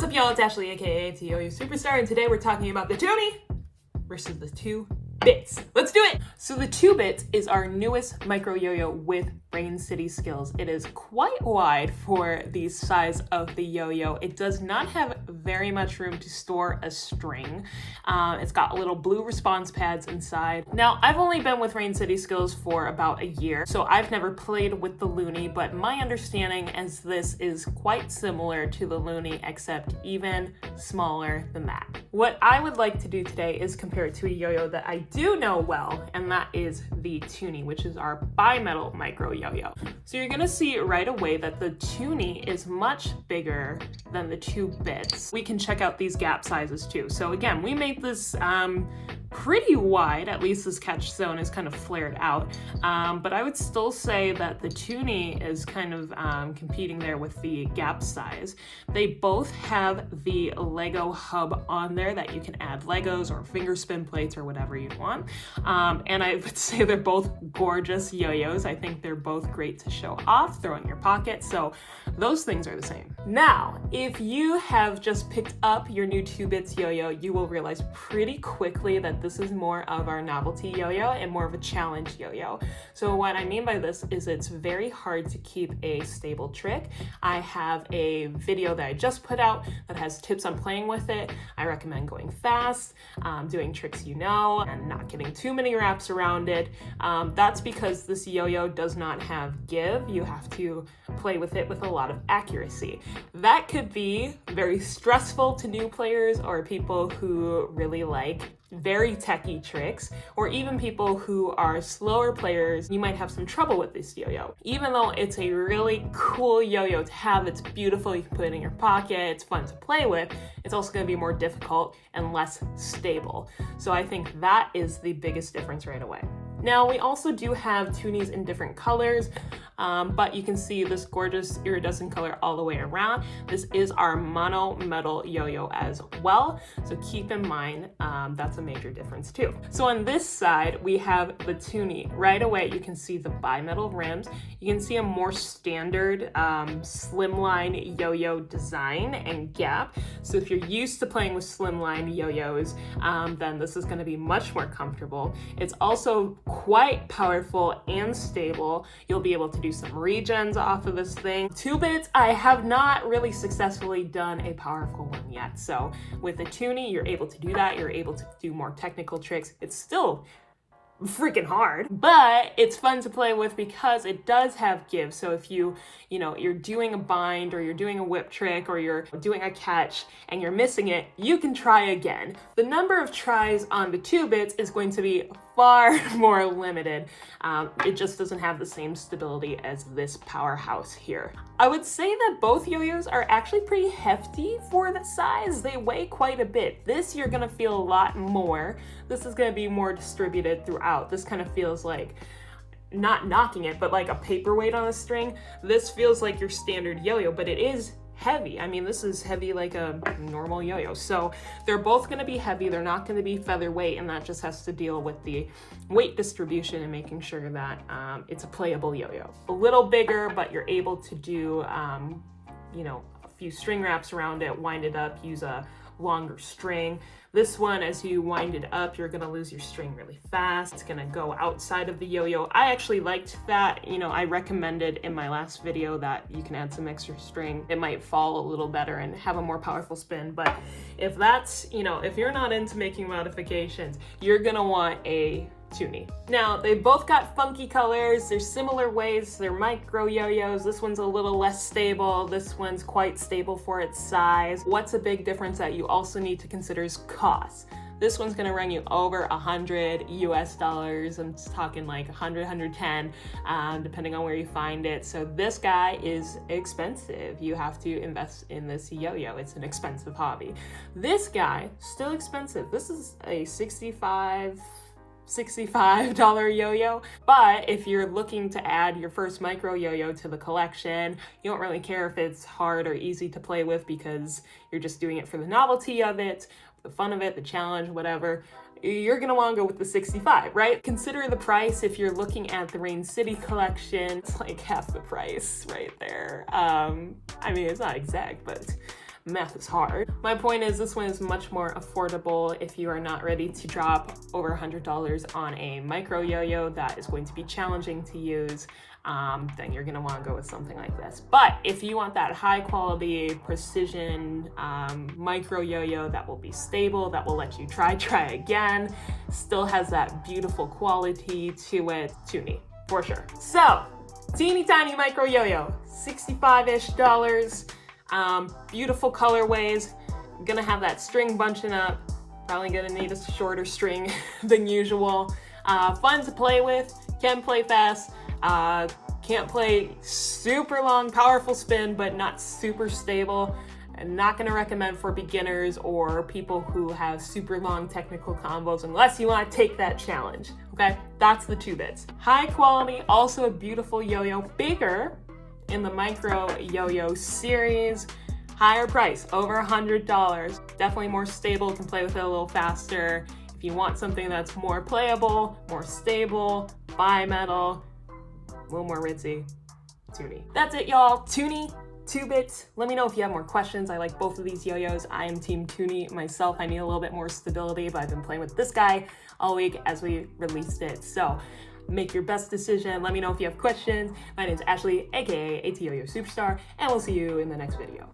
What's up, y'all? It's Ashley, aka Atyoyo Superstar, and today we're talking about the Toonie versus the 2-bits. Let's do it! So the 2-bits is our newest micro yo-yo with Rain City skills. It is quite wide for the size of the yo-yo. It does not have very much room to store a string. It's got little blue response pads inside. Now, I've only been with Rain City skills for about a year, so I've never played with the Looney, but my understanding is this is quite similar to the Looney, except even smaller than that. What I would like to do today is compare it to a yo-yo that I do know well, and that is the Toonie, which is our bimetal micro yo-yo. So you're gonna see right away that the Toonie is much bigger than the 2-bits. We can check out these gap sizes too. So again, we made this pretty wide, at least this catch zone is kind of flared out. But I would still say that the Toonie is kind of competing there with the gap size. They both have the Lego hub on there that you can add Legos or finger spin plates or whatever you want. And I would say they're both gorgeous yo-yos. I think they're both great to show off, throw in your pocket. So those things are the same. Now, if you have just picked up your new 2-bits yo-yo, you will realize pretty quickly that this is more of our novelty yo-yo and more of a challenge yo-yo. So what I mean by this is it's very hard to keep a stable trick. I have a video that I just put out that has tips on playing with it. I recommend going fast, doing tricks you know, and not getting too many wraps around it. That's because this yo-yo does not have give. You have to play with it with a lot of accuracy. That could be very stressful to new players or people who really like very techy tricks, or even people who are slower players. You might have some trouble with this yo-yo. Even though it's a really cool yo-yo to have, it's beautiful, you can put it in your pocket, it's fun to play with, it's also going to be more difficult and less stable. So I think that is the biggest difference right away. Now, we also do have Toonies in different colors, but you can see this gorgeous iridescent color all the way around. This is our mono metal yo-yo as well, so keep in mind that's a major difference too. So on this side, we have the Toonie. Right away, you can see the bimetal rims. You can see a more standard slimline yo-yo design and gap. So if you're used to playing with slimline yo-yos, then this is going to be much more comfortable. It's also quite powerful and stable. You'll be able to do some regens off of this thing. 2-bits, I have not really successfully done a powerful one yet. So with the Toonie, you're able to do that. You're able to do more technical tricks. It's still freaking hard, but it's fun to play with because it does have give. So if you're doing a bind or you're doing a whip trick or you're doing a catch and you're missing it, you can try again. The number of tries on the 2-bits is going to be far more limited. It just doesn't have the same stability as this powerhouse here. I would say that both yo-yos are actually pretty hefty for the size. They weigh quite a bit. This you're gonna feel a lot more. This is gonna be more distributed throughout. This kind of feels like not knocking it, but like a paperweight on a string. This feels like your standard yo-yo, but it is heavy. I mean, this is heavy like a normal yo-yo. So they're both going to be heavy. They're not going to be featherweight, and that just has to deal with the weight distribution and making sure that it's a playable yo-yo. A little bigger, but you're able to do, a few string wraps around it, wind it up, use a longer string. This one, as you wind it up, you're gonna lose your string really fast. It's gonna go outside of the yo-yo. I actually liked that. I recommended in my last video that you can add some extra string. It might fall a little better and have a more powerful spin. But if that's, if you're not into making modifications, you're gonna want a Toonie. Now, they both got funky colors. They're similar ways. They're micro yo-yos. This one's a little less stable. This one's quite stable for its size. What's a big difference that you also need to consider is cost. This one's gonna run you over $100 US. I'm talking like 100, 110, depending on where you find it. So this guy is expensive. You have to invest in this yo-yo. It's an expensive hobby. This guy, still expensive. This is a $65 yo-yo, but if you're looking to add your first micro yo-yo to the collection, you don't really care if it's hard or easy to play with because you're just doing it for the novelty of it, the fun of it, the challenge, whatever, you're gonna wanna go with the 65, right? Consider the price. If you're looking at the Rain City collection, it's like half the price right there. I mean, it's not exact, but math is hard. My point is this one is much more affordable if you are not ready to drop over $100 on a micro yo-yo that is going to be challenging to use. Then you're gonna wanna go with something like this. But if you want that high quality, precision micro yo-yo that will be stable, that will let you try again, still has that beautiful quality to it, Toonie, for sure. So, teeny tiny micro yo-yo, $65-ish. Beautiful colorways. Gonna have that string bunching up. Probably gonna need a shorter string than usual. Fun to play with, can play fast. Can't play super long, powerful spin, but not super stable. I'm not gonna recommend for beginners or people who have super long technical combos unless you wanna take that challenge, okay? That's the 2 bits. High quality, also a beautiful yo-yo, bigger in the micro yo-yo series. Higher price, over $100. Definitely more stable, can play with it a little faster. If you want something that's more playable, more stable, bi-metal, a little more ritzy, Toonie. That's it, y'all. Toonie, 2 bits. Let me know if you have more questions. I like both of these yo-yos. I am team Toonie myself. I need a little bit more stability, but I've been playing with this guy all week as we released it. So make your best decision. Let me know if you have questions. My name is Ashley, aka atyoyo Superstar, and we'll see you in the next video.